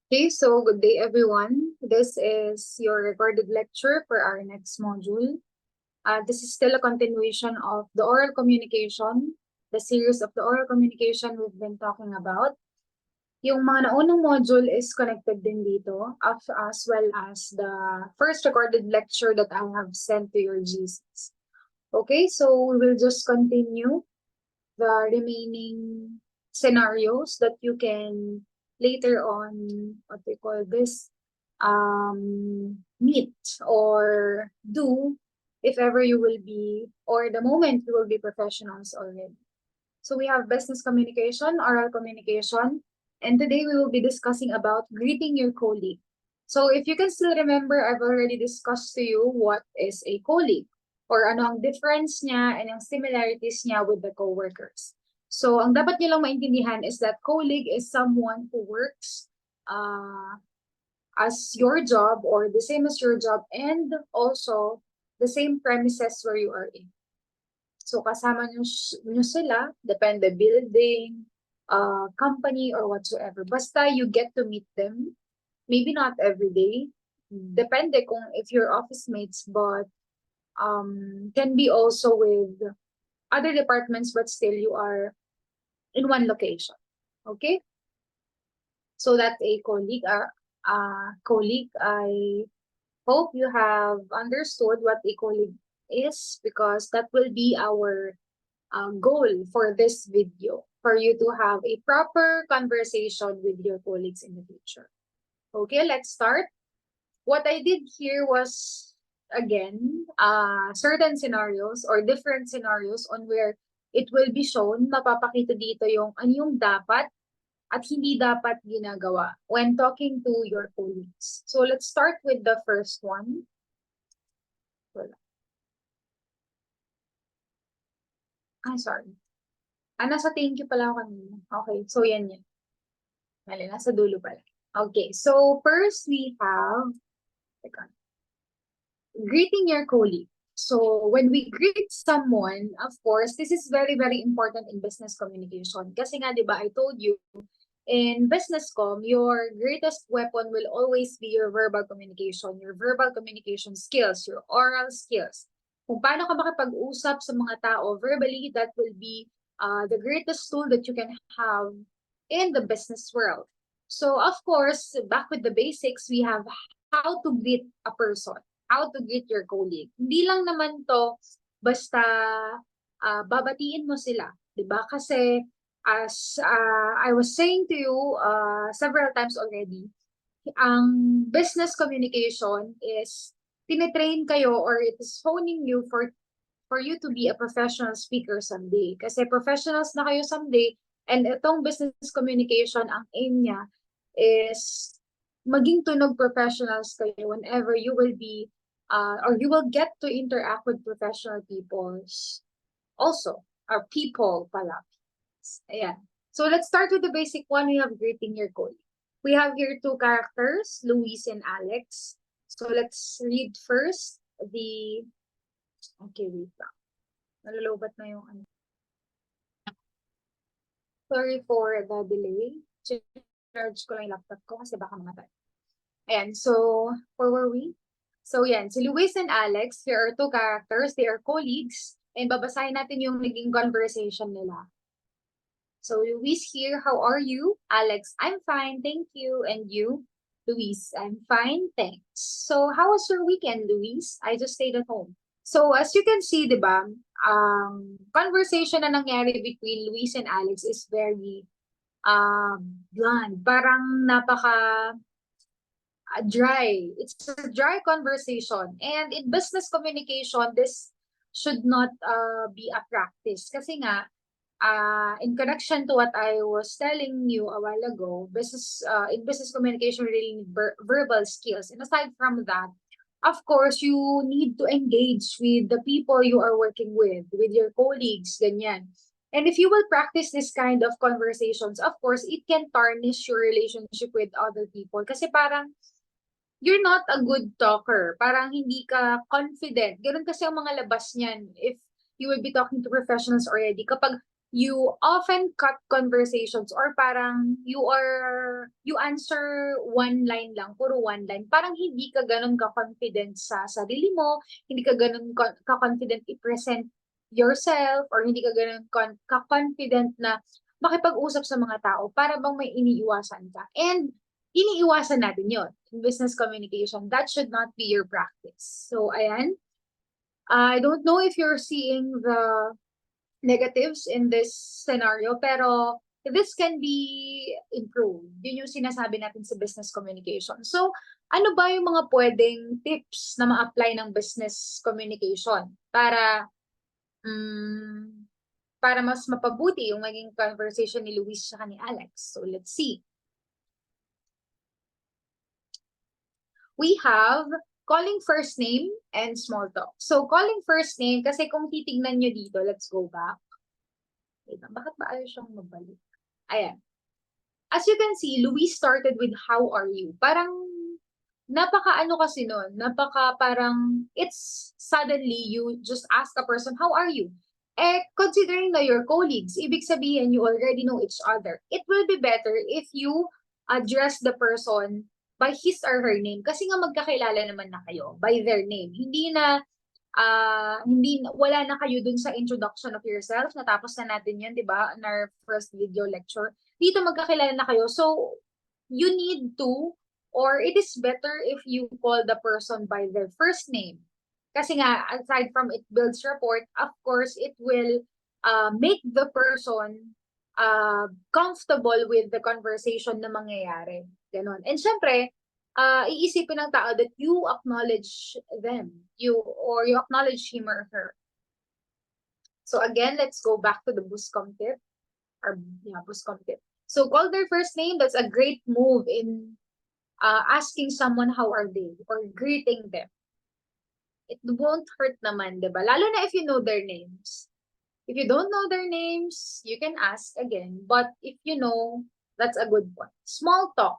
Okay, so good day everyone. This is your recorded lecture for our next module. This is still a continuation of the oral communication, the series of the oral communication we've been talking about. Yung mga naunang module is connected din dito, as well as the first recorded lecture that I have sent to your GCs. Okay, so we will just continue the remaining scenarios that you can later on, what we call this, meet or do if ever you will be, or the moment you will be professionals already. So we have business communication, oral communication, and today we will be discussing about greeting your colleague. So if you can still remember, I've already discussed to you what is a colleague or ano ang difference niya and ang similarities niya with the coworkers. So ang dapat niyo lang maintindihan is that colleague is someone who works as your job or the same as your job and also the same premises where you are in. So kasama nyo sila, depende building, company or whatsoever. Basta you get to meet them, maybe not every day, depende kung if you're office mates, but can be also with other departments, but still you are in one location. Okay? So that's a colleague. Colleague, I hope you have understood what a colleague is because that will be our goal for this video, for you to have a proper conversation with your colleagues in the future. Okay, let's start. What I did here was, again, certain scenarios or different scenarios on where it will be shown, mapapakita dito yung ano yung dapat at hindi dapat ginagawa when talking to your colleagues. So let's start with the first one. Sorry. Nasa thank you pala ako kanina. Okay, so yan. Mali, nasa dulo pala. Okay, so first we have, greeting your colleague. So when we greet someone, of course, this is very, very important in business communication. Kasi nga, di ba, I told you, in business com, your greatest weapon will always be your verbal communication skills, your oral skills. Kung paano ka makipag-usap sa mga tao verbally, that will be the greatest tool that you can have in the business world. So, of course, back with the basics, we have how to greet a person, how to greet your colleague. Hindi lang naman to basta babatiin mo sila, 'di ba? Kasi as I was saying to you several times already, ang business communication is tinitrain kayo or it is honing you for you to be a professional speaker someday. Kasi professionals na kayo someday, and itong business communication, ang aim niya is maging tunog professionals kayo whenever you will be or you will get to interact with professional people also, or people pala. Ayan. So let's start with the basic one. We have greeting your colleague. We have here two characters, Luis and Alex. So let's read first the, okay, wait lang. Nalalobat na yung ano. Sorry for the delay. Charge ko lang yung laptop ko kasi baka mamatay. Ayan, so where were we? So yan, si Luis and Alex, here are two characters. They are colleagues. And babasahin natin yung naging conversation nila. So Luis here, how are you? Alex, I'm fine, thank you. And you? Luis, I'm fine, thanks. So how was your weekend, Luis? I just stayed at home. So as you can see, di ba, conversation na nangyari between Luis and Alex is very blunt. Parang napaka dry. It's a dry conversation. And in business communication, this should not be a practice. Kasi nga, in connection to what I was telling you a while ago, in business communication, we really need verbal skills. And aside from that, of course, you need to engage with the people you are working with your colleagues, ganyan. And if you will practice this kind of conversations, of course, it can tarnish your relationship with other people. Kasi parang, you're not a good talker. Parang hindi ka confident. Ganun kasi ang mga labas niyan if you will be talking to professionals already. Kapag you often cut conversations or parang you answer one line lang, puro one line. Parang hindi ka ganun ka-confident sa sarili mo, hindi ka ganun ka-confident i-present yourself, or hindi ka ganun ka-confident na makipag-usap sa mga tao, para bang may iniiwasan ka. And iniiwasan natin yon in business communication. That should not be your practice. So, ayan. I don't know if you're seeing the negatives in this scenario, pero this can be improved. Yun yung sinasabi natin sa business communication. So, ano ba yung mga pwedeng tips na ma-apply ng business communication para mas mapabuti yung maging conversation ni Luis sa ni Alex? So, let's see. We have calling first name and small talk. So, calling first name, kasi kung titignan nyo dito, let's go back. Wait, bakit ba ayaw siyang mabalik? Ayan. As you can see, Luis started with how are you? Parang napaka-ano kasi nun, parang it's suddenly you just ask a person, how are you? Eh, considering na your colleagues, ibig sabihin you already know each other. It will be better if you address the person by his or her name. Kasi nga magkakilala naman na kayo by their name. Wala na kayo dun sa introduction of yourself. Natapos na natin yun, di ba? In our first video lecture. Dito magkakilala na kayo. So, you need to, or it is better if you call the person by their first name. Kasi nga, aside from it builds rapport, of course, it will make the person comfortable with the conversation na mangyayari. Ganon. And syempre, iisipin ng tao that you acknowledge them, you acknowledge him or her. So again, let's go back to the Buscom tip. Buscom tip. So call their first name. That's a great move in asking someone how are they or greeting them. It won't hurt naman, diba? Lalo na if you know their names. If you don't know their names, you can ask again. But if you know, that's a good one. Small talk.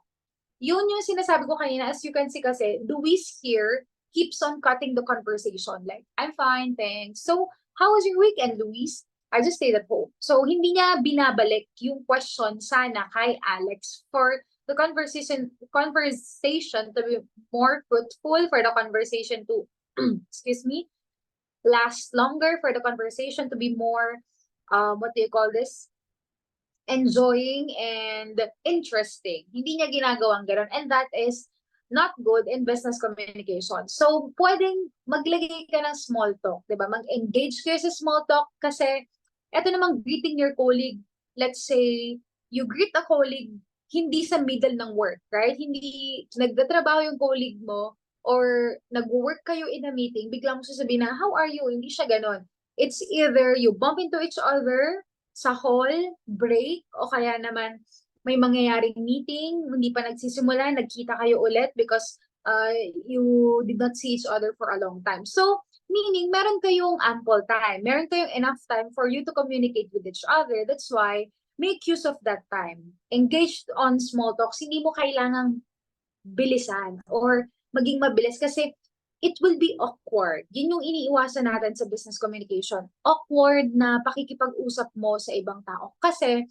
Yun yung sinasabi ko kanina. As you can see kasi, Luis here keeps on cutting the conversation. Like, I'm fine, thanks. So, how was your weekend, Luis? I just stayed at home. So, hindi niya binabalik yung question sana kay Alex for the conversation to be more fruitful, for the conversation to, excuse me, last longer, for the conversation to be more, what do you call this? Enjoying and interesting. Hindi niya ginagawang gano'n. And that is not good in business communication. So, pwedeng maglagay ka ng small talk, di ba? Mag-engage kayo sa small talk kasi eto namang greeting your colleague. Let's say, you greet a colleague hindi sa middle ng work, right? Hindi nagtatrabaho yung colleague mo or nag-work kayo in a meeting, biglang mo sasabihin na, how are you? Hindi siya ganon. It's either you bump into each other sa hall, break, o kaya naman may mangyayaring meeting, hindi pa nagsisimula, nagkita kayo ulit because you did not see each other for a long time. So, meaning, meron kayong ample time. Meron kayong enough time for you to communicate with each other. That's why, make use of that time. Engage on small talks. Hindi mo kailangang bilisan or maging mabilis kasi it will be awkward. Yun yung iniiwasan natin sa business communication. Awkward na pakikipag-usap mo sa ibang tao. Kasi,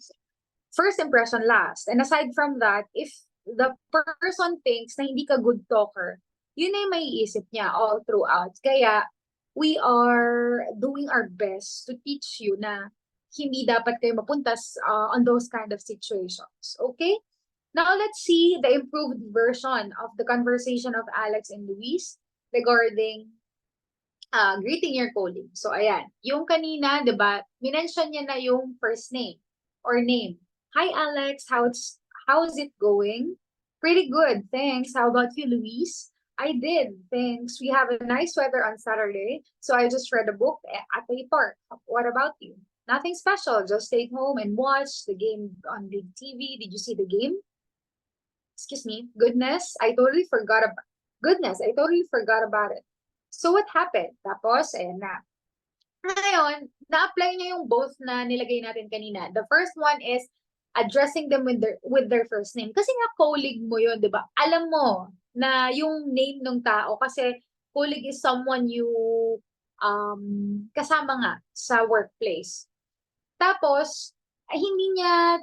first impression last. And aside from that, if the person thinks na hindi ka good talker, yun na yung maiisip niya all throughout. Kaya, we are doing our best to teach you na hindi dapat kayo mapunta on those kind of situations. Okay? Now, let's see the improved version of the conversation of Alex and Luis regarding greeting your colleague. So, ayan. Yung kanina, di ba, minention niya na yung first name or name. Hi, Alex. How's it going? Pretty good, thanks. How about you, Luis? I did, thanks. We have a nice weather on Saturday, so I just read a book at the park. What about you? Nothing special, just stayed home and watched the game on big TV. Did you see the game? Excuse me. Goodness, I totally forgot about it. So what happened? Tapos, ayan na. Ngayon, na-apply niya yung both na nilagay natin kanina. The first one is addressing them with their first name. Kasi nga colleague mo yun, di ba? Alam mo na yung name ng tao kasi colleague is someone you kasama nga sa workplace. Tapos, hindi niya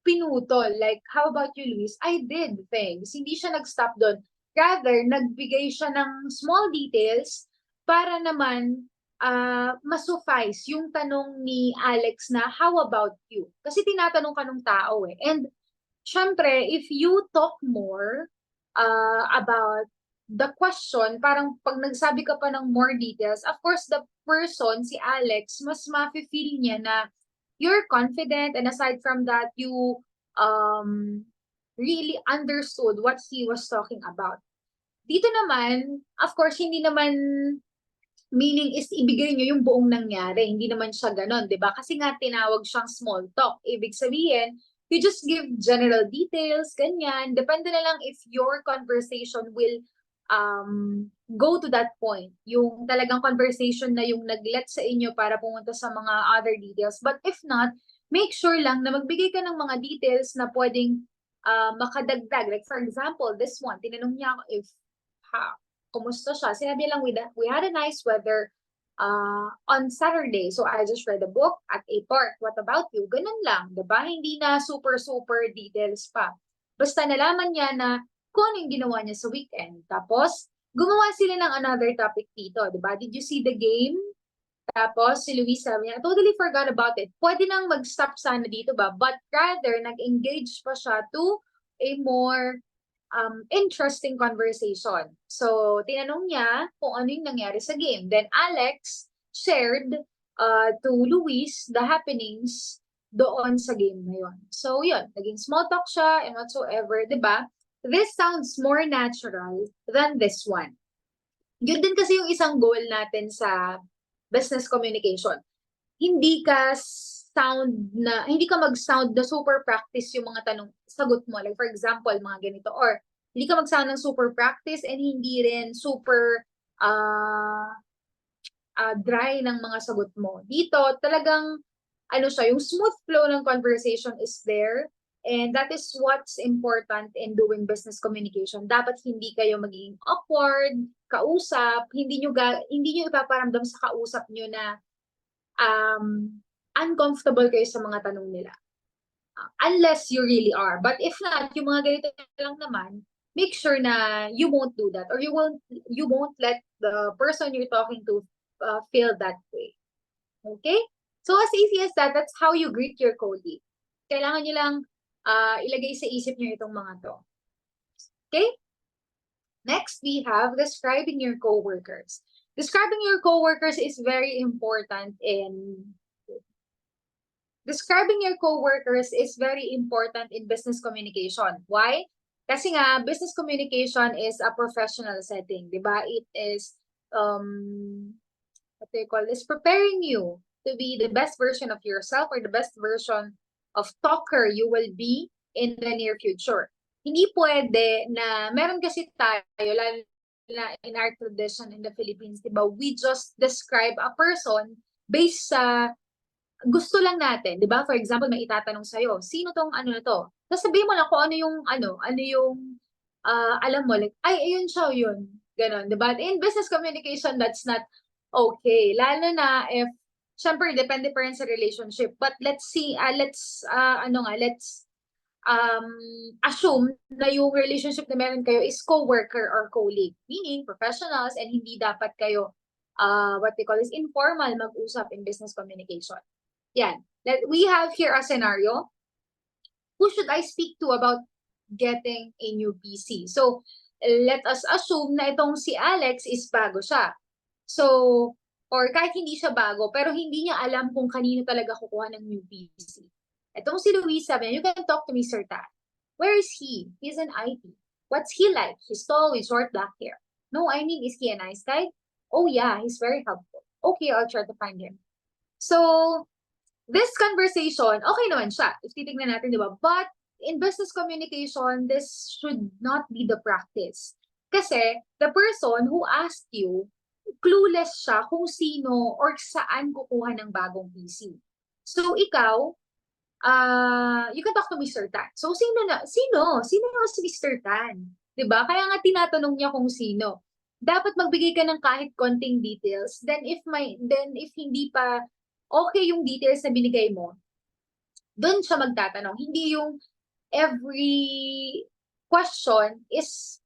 pinutol. Like, how about you, Luis? I did things. Hindi siya nag-stop doon. Rather, nagbigay siya ng small details para naman masuffice yung tanong ni Alex na, how about you? Kasi tinatanong ka ng tao eh. And, syempre, if you talk more about the question, parang pag nagsabi ka pa ng more details, of course, the person, si Alex, mas mafe-feel niya na you're confident, and aside from that, you really understood what he was talking about. Dito naman, of course, hindi naman meaning is ibigay nyo yung buong nangyari. Hindi naman siya ganon, di ba? Kasi nga tinawag siyang small talk. Ibig sabihin, you just give general details, ganyan. Depende na lang if your conversation will go to that point. Yung talagang conversation na yung nag-let sa inyo para pumunta sa mga other details. But if not, make sure lang na magbigay ka ng mga details na pwedeng makadagdag. Like for example, this one, tinanong niya ako if kumusta siya. Sinabi lang, we had a nice weather on Saturday. So I just read a book at a park. What about you? Ganun lang, diba? Hindi na super details pa. Basta nalaman niya na kung ano yung ginawa niya sa weekend. Tapos, gumawa sila ng another topic dito, diba? Did you see the game? Tapos, si Luis sabi niya, I totally forgot about it. Pwede nang mag-stop sana dito ba? But rather, nag-engage pa siya to a more interesting conversation. So, tinanong niya kung ano yung nangyari sa game. Then, Alex shared to Luis the happenings doon sa game na yun. So, yun. Naging small talk siya and whatsoever. Diba? This sounds more natural than this one. Yun din kasi yung isang goal natin sa business communication. Hindi ka mag-sound na super practice yung mga sagot mo. Like for example, mga ganito. Or hindi ka mag-sound ng super practice and hindi rin super dry ng mga sagot mo. Dito, talagang yung smooth flow ng conversation is there. And that is what's important in doing business communication. Dapat hindi kayo maging awkward, kausap, hindi nyo ipaparamdam sa kausap nyo na uncomfortable kayo sa mga tanong nila. Unless you really are. But if not, yung mga ganito lang naman, make sure na you won't do that or you won't let the person you're talking to feel that way. Okay? So as easy as that, that's how you greet your colleague. Kailangan nyo lang ilagay sa isip nyo itong mga to. Okay? Next, we have describing your coworkers. Describing your coworkers is very important in business communication. Why? Kasi nga, business communication is a professional setting, di ba? It is, what they call this, preparing you to be the best version of yourself or the best version of talker you will be in the near future. Hindi pwede na, meron kasi tayo, lalo na in our tradition in the Philippines, diba, we just describe a person based sa gusto lang natin, diba? For example, may itatanong sa'yo, sino tong ano na to? Tapos sabihin mo lang kung ano yung, alam mo, like, ay, ayun siya, yun. Ganon, diba? In business communication, that's not okay. Lalo na if, syempre, depende pa rin sa relationship. But let's see, let's assume na yung relationship na meron kayo is co-worker or colleague, meaning professionals, and hindi dapat kayo, what they call is informal mag-usap in business communication. Yan. We have here a scenario. Who should I speak to about getting a new PC? So, let us assume na itong si Alex is bago siya. So, or kahit hindi siya bago, pero hindi niya alam kung kanino talaga kukuha ng new PC. Itong si Luis, sabi niya, you can talk to me, Sir Tan. Where is he? He's an IT. What's he like? He's tall with short black hair. No, I mean, is he a nice guy? Oh yeah, he's very helpful. Okay, I'll try to find him. So, this conversation, okay naman siya. If titignan natin, di ba? But in business communication, this should not be the practice. Kasi the person who asked you, clueless siya kung sino or saan kukuha ng bagong PC. So, ikaw, you can talk to Mr. Tan. So, sino si Mr. Tan? Diba? Kaya nga tinatanong niya kung sino. Dapat magbigay ka ng kahit konting details. Then if hindi pa okay yung details na binigay mo, doon siya magtatanong. Hindi yung every question is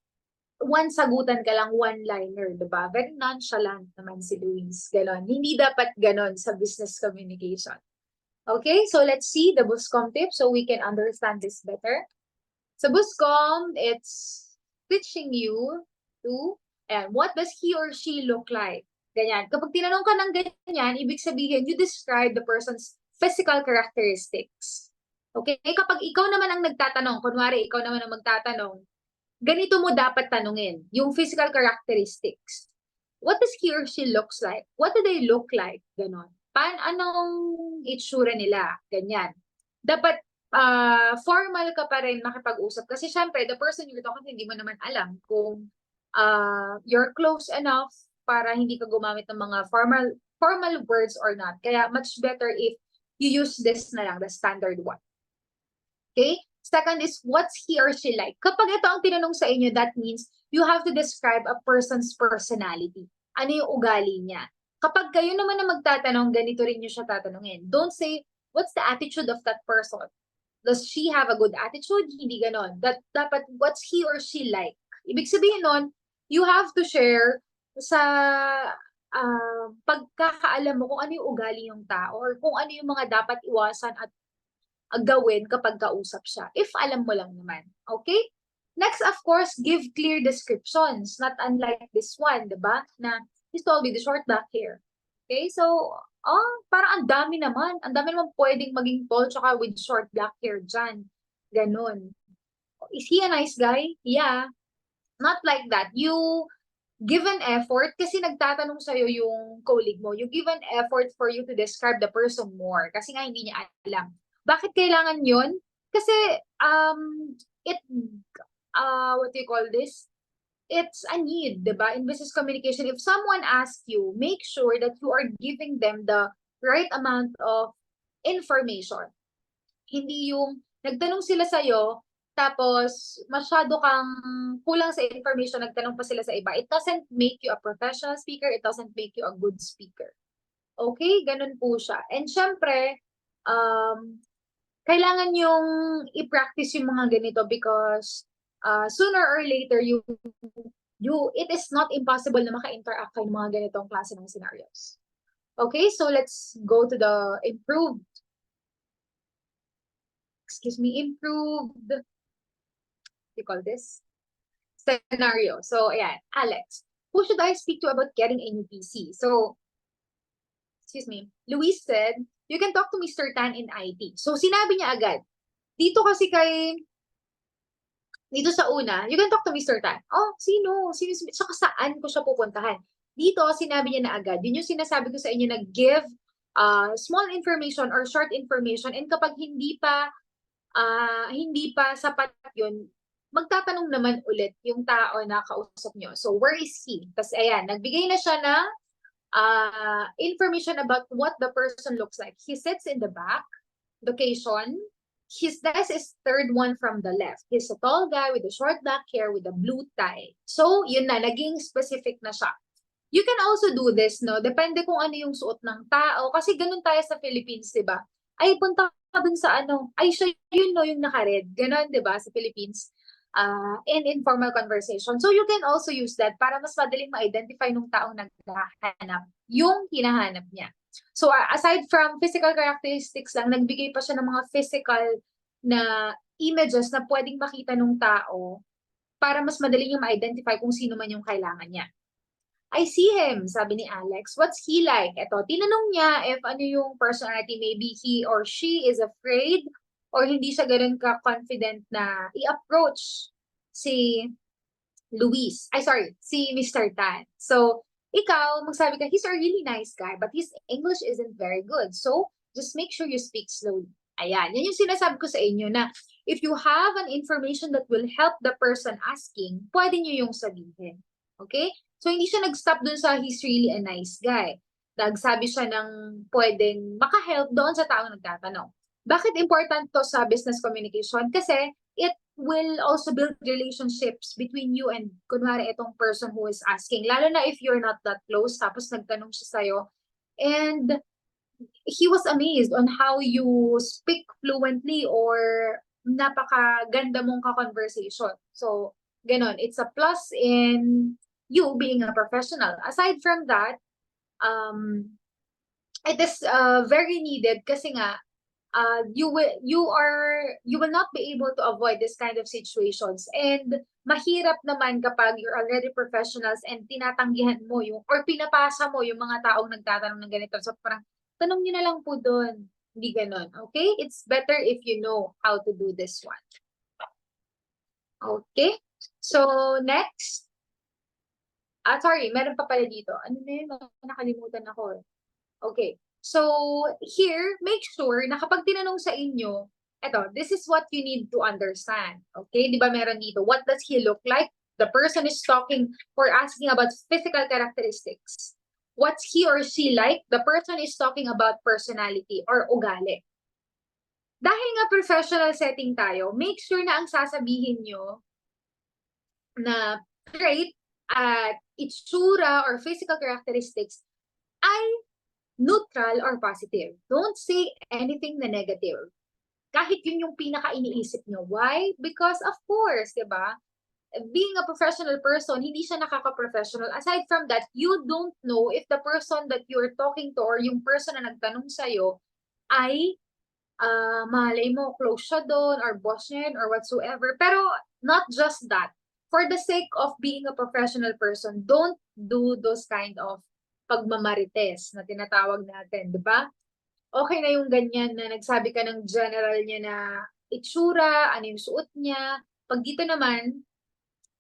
one sagutan ka lang, one-liner, diba? Very nonchalant naman si Luis. Ganon. Hindi dapat ganon sa business communication. Okay, so let's see the Buscom tip so we can understand this better. So Buscom, it's teaching you to, and what does he or she look like? Ganyan. Kapag tinanong ka ng ganyan, ibig sabihin, you describe the person's physical characteristics. Okay? Kapag ikaw naman ang nagtatanong, kunwari ikaw naman ang magtatanong, ganito mo dapat tanungin, yung physical characteristics. What does he or she looks like? What do they look like? Ganon. Anong itsura nila? Ganyan. Dapat formal ka pa rin makipag-usap. Kasi syempre, the person you're talking to, hindi mo naman alam kung you're close enough para hindi ka gumamit ng mga formal words or not. Kaya much better if you use this na lang, the standard one. Okay? Second is, what's he or she like? Kapag ito ang tinanong sa inyo, that means you have to describe a person's personality. Ano yung ugali niya? Kapag kayo naman na magtatanong, ganito rin nyo siya tatanungin. Don't say, what's the attitude of that person? Does she have a good attitude? Hindi ganon. Dapat, what's he or she like? Ibig sabihin nun, you have to share sa pagkakaalam mo kung ano yung ugali ng tao or kung ano yung mga dapat iwasan at gawin kapag kausap siya. If alam mo lang naman. Okay? Next, of course, give clear descriptions. Not unlike this one, diba? Na, he's tall with the short black hair. Okay? So, parang ang dami naman. Ang dami naman pwedeng maging tall tsaka with short black hair dyan. Ganon. Is he a nice guy? Yeah. Not like that. You give an effort kasi nagtatanong sa'yo yung colleague mo. You give an effort for you to describe the person more kasi nga hindi niya alam. Bakit kailangan yun? Kasi, what do you call this? It's a need, diba? In business communication, if someone asks you, make sure that you are giving them the right amount of information. Hindi yung nagtanong sila sa'yo, tapos masyado kang kulang sa information, nagtanong pa sila sa iba. It doesn't make you a professional speaker. It doesn't make you a good speaker. Okay? Ganun po siya. And syempre, kailangan yung i-practice yung mga ganito because sooner or later, it is not impossible na maka-interact kayo ng mga ganitong klase ng scenarios. Okay, so let's go to the improved, what do you call this? Scenario. So, ayan, Alex, who should I speak to about getting a new PC? So, Luis said, you can talk to Mr. Tan in IT. So, sinabi niya agad. Dito kasi dito sa una, you can talk to Mr. Tan. Oh, sino? Saka saan ko siya pupuntahan? Dito, sinabi niya na agad. Yun yung sinasabi ko sa inyo na give small information or short information. And kapag hindi pa sapat yun, magtatanong naman ulit yung tao na kausap nyo. So, where is he? Tapos, ayan, nagbigay na siya ng information about what the person looks like. He sits in the back, location. His desk is third one from the left. He's a tall guy with a short black hair with a blue tie. So, yun na, naging specific na siya. You can also do this, no? Depende kung ano yung suot ng tao. Kasi ganun tayo sa Philippines, diba? Ay, punta ka dun sa ano. Ay, siya yun, no, yung naka-red. Ganun, diba, sa Philippines. In informal conversation. So, you can also use that para mas madaling ma-identify nung taong naghahanap yung hinahanap niya. So, aside from physical characteristics lang, nagbigay pa siya ng mga physical na images na pwedeng makita nung tao para mas madaling yung ma-identify kung sino man yung kailangan niya. I see him, sabi ni Alex. What's he like? Ito, tinanong niya if ano yung personality. Maybe he or she is afraid or hindi siya ganun ka-confident na i-approach si si Mr. Tan. So, ikaw, magsabi ka, he's a really nice guy, but his English isn't very good. So, just make sure you speak slowly. Ayan, yan yung sinasabi ko sa inyo na if you have an information that will help the person asking, pwede nyo yung sabihin. Okay? So, hindi siya nag-stop dun sa he's really a nice guy. Nagsabi siya ng pwedeng maka-help doon sa taong nagtatanong. Bakit important to sa business communication? Kasi it will also build relationships between you and kunwari itong person who is asking. Lalo na if you're not that close, tapos nagtanong siya sa'yo. And he was amazed on how you speak fluently or napakaganda mong ka-conversation. So, ganon. It's a plus in you being a professional. Aside from that, um, it is very needed kasi nga you will not be able to avoid this kind of situations, and mahirap naman kapag you're already professionals and tinatanggihan mo yung or pinapasa mo yung mga taong nagtatanong ng ganito, so parang tanong niyo na lang po doon, hindi ganon. Okay, it's better if you know how to do this one. Okay, so next, sorry, meron pa pala dito, ano na yun, nakalimutan ako. Okay. So, here, make sure na kapag tinanong sa inyo, eto, this is what you need to understand. Okay? Di ba meron dito? What does he look like? The person is talking or asking about physical characteristics. What's he or she like? The person is talking about personality or ugali. Dahil nga professional setting tayo, make sure na ang sasabihin nyo na trait at itsura or physical characteristics ay neutral or positive. Don't say anything na negative. Kahit yun yung pinaka-iniisip nyo. Why? Because of course, di ba? Being a professional person, hindi siya nakaka-professional. Aside from that, you don't know if the person that you're talking to or yung person na nagtanong sa'yo ay malay mo, close siya doon or boss niya yun or whatsoever. Pero not just that. For the sake of being a professional person, don't do those kind of pagmamarites na tinatawag natin, di ba? Okay na yung ganyan na nagsabi ka ng general niya na itsura, ano yung suot niya. Pag dito naman,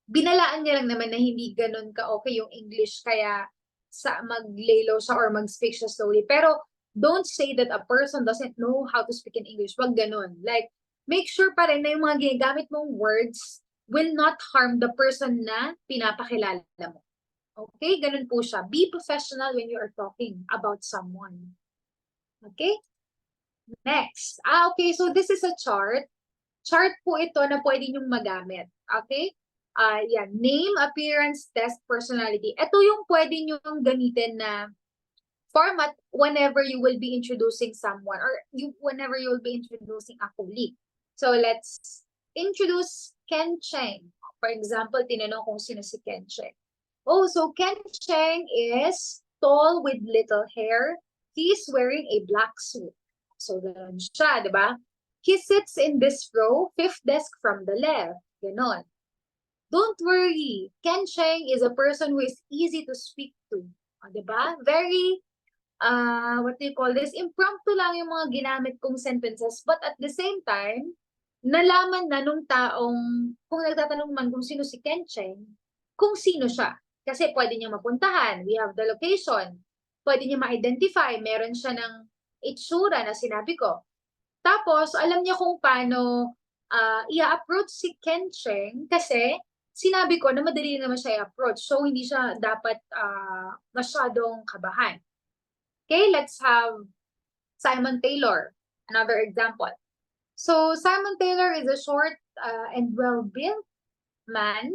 binalaan niya lang naman na hindi ganun ka okay yung English, kaya sa mag-lay low siya or mag-speak siya slowly. Pero don't say that a person doesn't know how to speak in English. Wag ganun. Like, make sure pa rin na yung mga ginagamit mong words will not harm the person na pinapakilala mo. Okay, ganun po siya. Be professional when you are talking about someone. Okay? Next. Okay, so this is a chart. Chart po ito na pwede niyong magamit. Okay? Yan. Name, appearance, test, personality. Ito yung pwede niyong gamitin na format whenever you will be introducing someone or whenever you will be introducing a colleague. So let's introduce Ken Cheng. For example, tinanong kung sino si Ken Cheng. Oh, so Ken Cheng is tall with little hair. He's wearing a black suit. So, ganun siya, di ba? He sits in this row, fifth desk from the left. Ganon. Don't worry. Ken Cheng is a person who is easy to speak to. Di ba? Very, what do you call this? Impromptu lang yung mga ginamit kong sentences. But at the same time, nalaman na nung taong, kung nagtatanong man kung sino si Ken Cheng, kung sino siya. Kasi pwede niya mapuntahan. We have the location. Pwede niya ma-identify. Meron siya ng itsura na sinabi ko. Tapos, alam niya kung paano i-approach si Ken Cheng kasi sinabi ko na madali naman siya i-approach. So, hindi siya dapat masyadong kabahan. Okay, let's have Simon Taylor. Another example. So, Simon Taylor is a short and well-built man.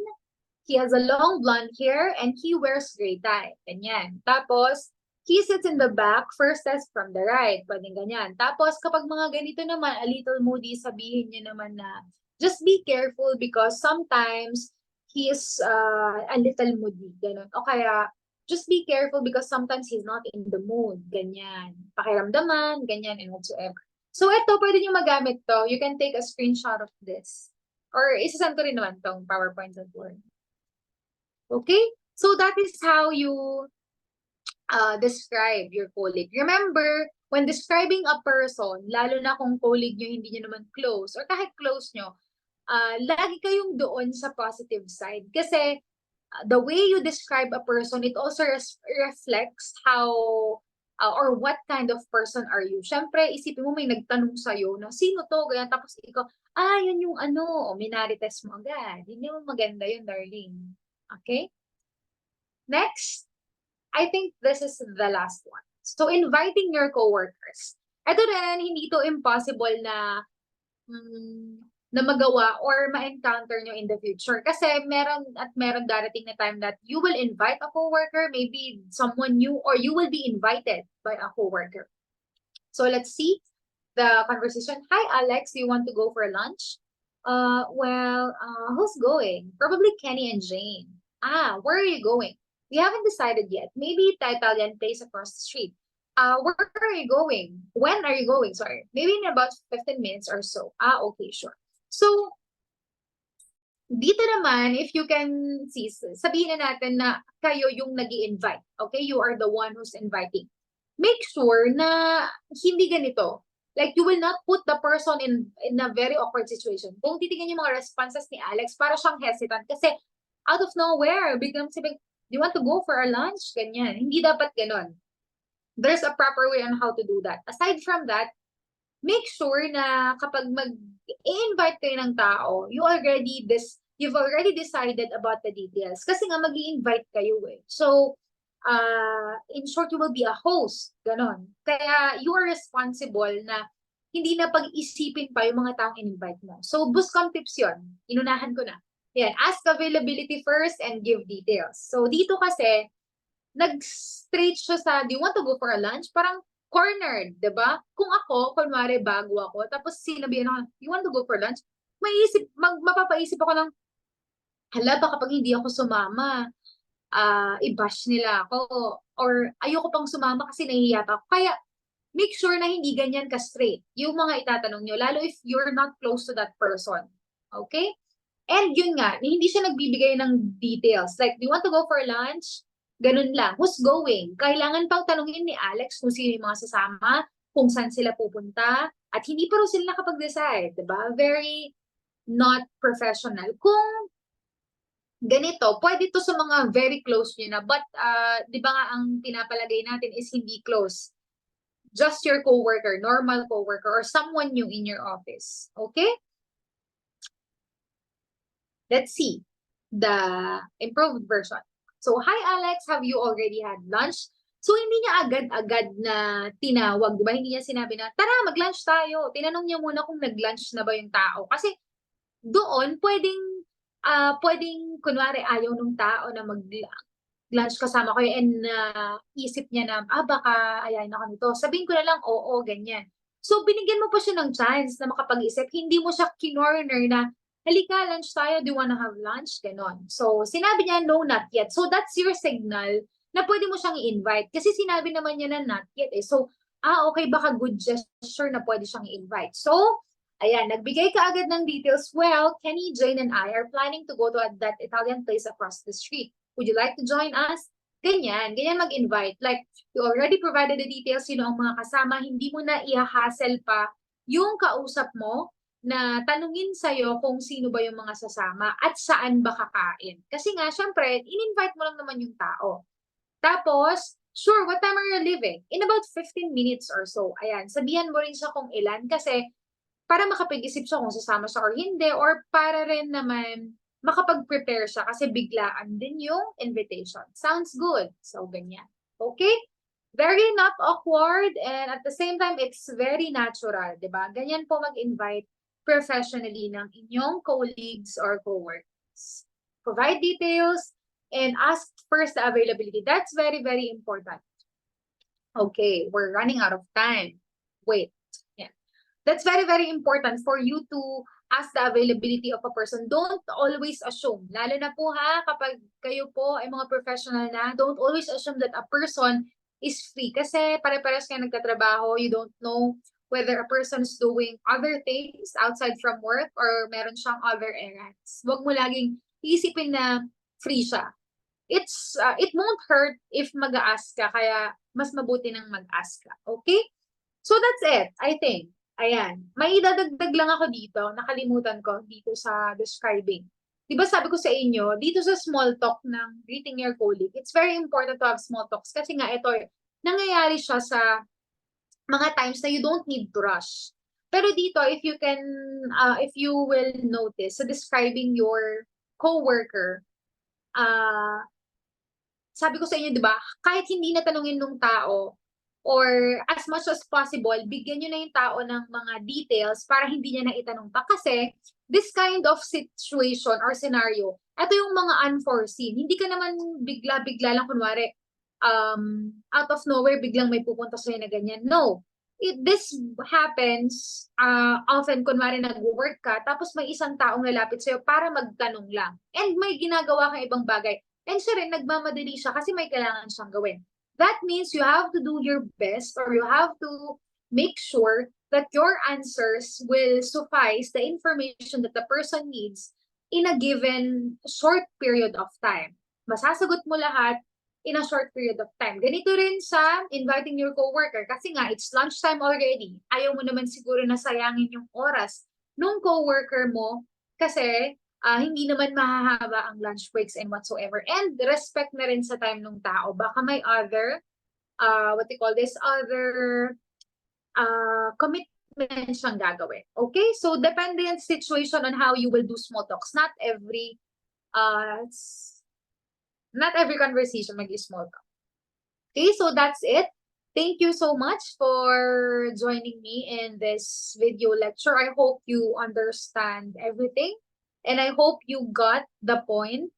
He has a long blonde hair and he wears gray tie. Ganyan. Tapos, he sits in the back, first desk from the right. Pwedeng ganyan. Tapos, kapag mga ganito naman, a little moody, sabihin niya naman na, just be careful because sometimes he is a little moody. Ganun. O kaya, just be careful because sometimes he's not in the mood. Ganyan. Pakiramdaman, ganyan, and whatsoever. So, ito, pwede niyo magamit to. You can take a screenshot of this. Or, isasend ko rin naman tong PowerPoint at Word. Okay? So that is how you describe your colleague. Remember, when describing a person, lalo na kung colleague nyo, hindi nyo naman close, or kahit close nyo, lagi kayong doon sa positive side. Kasi the way you describe a person, it also reflects how or what kind of person are you. Siyempre, isipin mo may nagtanong sa'yo na sino to, ganyan, tapos ikaw, yun yung ano, minarites mo agad. Hindi mo maganda yun, darling. Okay? Next, I think this is the last one. So, inviting your coworkers. Ito rin, hindi to impossible na magawa or ma-encounter nyo in the future. Kasi meron darating na time that you will invite a coworker, maybe someone new, or you will be invited by a coworker. So let's see the conversation. Hi, Alex. Do you want to go for lunch? Who's going? Probably Kenny and Jane. Where are you going? We haven't decided yet. Maybe the Italian place across the street. Where are you going? When are you going? Sorry. Maybe in about 15 minutes or so. Okay, sure. So, dito naman, if you can see, sabihin na natin na kayo yung nag-i-invite. Okay? You are the one who's inviting. Make sure na hindi ganito. Like, you will not put the person in a very awkward situation. Kung titingnan yung mga responses ni Alex, para siyang hesitant. Kasi, out of nowhere, biglang sabihin, do you want to go for a lunch? Ganyan. Hindi dapat ganon. There's a proper way on how to do that. Aside from that, make sure na kapag mag-i-invite kayo ng tao, you've already decided about the details. Kasi nga mag-i-invite kayo eh. So, in short, you will be a host. Ganon. Kaya you are responsible na hindi na pag-isipin pa yung mga taong in-invite mo. So, Buscom tips yun. Inunahan ko na. Yan, ask availability first and give details. So, dito kasi, nag-straight siya sa, do you want to go for a lunch? Parang cornered, di ba? Kung ako, kunwari bago ako, tapos sinabihan ako, you want to go for lunch? Mapapaisip ako ng, hala, baka pag hindi ako sumama, i-bash nila ako. Or ayoko pang sumama kasi nahihiya pa ako. Kaya, make sure na hindi ganyan ka-straight yung mga itatanong nyo, lalo if you're not close to that person. Okay? And yun nga, hindi siya nagbibigay ng details. Like, do you want to go for lunch? Ganun lang. Who's going? Kailangan pang tanungin ni Alex kung sino yung mga sasama, kung saan sila pupunta, at hindi pa rin sila nakapag-decide, diba? Very not professional. Kung ganito, pwede to sa mga very close nyo na, but di ba nga ang pinapalagay natin is hindi close. Just your coworker, normal coworker, or someone new in your office. Okay? Let's see the improved version. So, hi Alex, have you already had lunch? So, hindi niya agad-agad na tinawag, di ba? Hindi niya sinabi na, tara, mag-lunch tayo. Tinanong niya muna kung nag-lunch na ba yung tao. Kasi doon, pwedeng kunwari ayaw nung tao na mag-lunch kasama ko and isip niya na, baka ayayin ako nito. Sabihin ko na lang, oo, ganyan. So, binigyan mo pa siya ng chance na makapag-isip. Hindi mo siya kinorner na, halika, lunch tayo, do you wanna have lunch? Ganon. So, sinabi niya, no, not yet. So, that's your signal na pwede mo siyang i-invite. Kasi sinabi naman niya na not yet eh. So, okay, baka good gesture na pwede siyang i-invite. So, ayan, nagbigay ka agad ng details. Well, Kenny, Jane, and I are planning to go to that Italian place across the street. Would you like to join us? Ganyan mag-invite. Like, you already provided the details, sino ang mga kasama, hindi mo na i-hassle pa yung kausap mo na tanungin sa'yo kung sino ba yung mga sasama at saan ba kakain. Kasi nga, syempre, in-invite mo lang naman yung tao. Tapos, sure, what time are you leaving? In about 15 minutes or so. Ayan, sabihan mo rin siya kung ilan kasi para makapag-isip siya kung sasama siya or hindi, or para rin naman makapag-prepare siya kasi biglaan din yung invitation. Sounds good. So, ganyan. Okay? Very not awkward and at the same time, it's very natural, di ba? Ganyan po mag-invite professionally ng inyong colleagues or coworkers. Provide details and ask first the availability. That's very, very important. Okay, we're running out of time. Wait. Yeah. That's very, very important for you to ask the availability of a person. Don't always assume. Lalo na po ha, kapag kayo po ay mga professional na, don't always assume that a person is free. Kasi pare-pares kayo nagtatrabaho, you don't know whether a person is doing other things outside from work or meron siyang other errands. Huwag mo laging isipin na free siya. It won't hurt if mag-a-ask ka, kaya mas mabuti nang mag-ask ka. Okay? So that's it, I think. Ayan. May idadagdag lang ako dito, nakalimutan ko dito sa describing. Diba sabi ko sa inyo, dito sa small talk ng greeting your colleague, it's very important to have small talks kasi nga ito, nangyayari siya sa mga times na you don't need to rush. Pero dito, if you will notice, sa describing your coworker, sabi ko sa inyo, di ba, kahit hindi na tanungin ng tao, or as much as possible, bigyan nyo na yung tao ng mga details para hindi niya na itanong pa. Kasi, this kind of situation or scenario, ito yung mga unforeseen. Hindi ka naman bigla-bigla lang, kunwari, out of nowhere, biglang may pupunta sa'yo na ganyan. No. this happens often, kunwari nag-work ka, tapos may isang taong lalapit sa'yo para magtanong lang. And may ginagawa kang ibang bagay. And siya rin, nagmamadali siya kasi may kailangan siyang gawin. That means you have to do your best, or you have to make sure that your answers will suffice the information that the person needs in a given short period of time. Masasagot mo lahat in a short period of time. Ganito rin sa inviting your coworker kasi nga it's lunchtime already. Ayaw mo naman siguro na sayangin yung oras nung coworker mo kasi hindi naman mahahaba ang lunch breaks and whatsoever. And respect na rin sa time ng tao. Baka may other, what you call this, other commitment siyang gagawin. Okay? So, depende yung situation on how you will do small talks. Not every conversation mag-small talk. Okay, so that's it. Thank you so much for joining me in this video lecture. I hope you understand everything and I hope you got the point.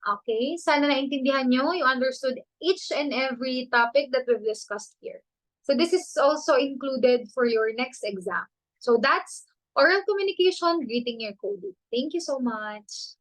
Okay, sana naintindihan nyo, you understood each and every topic that we've discussed here. So this is also included for your next exam. So that's oral communication, greeting your colleague. Thank you so much.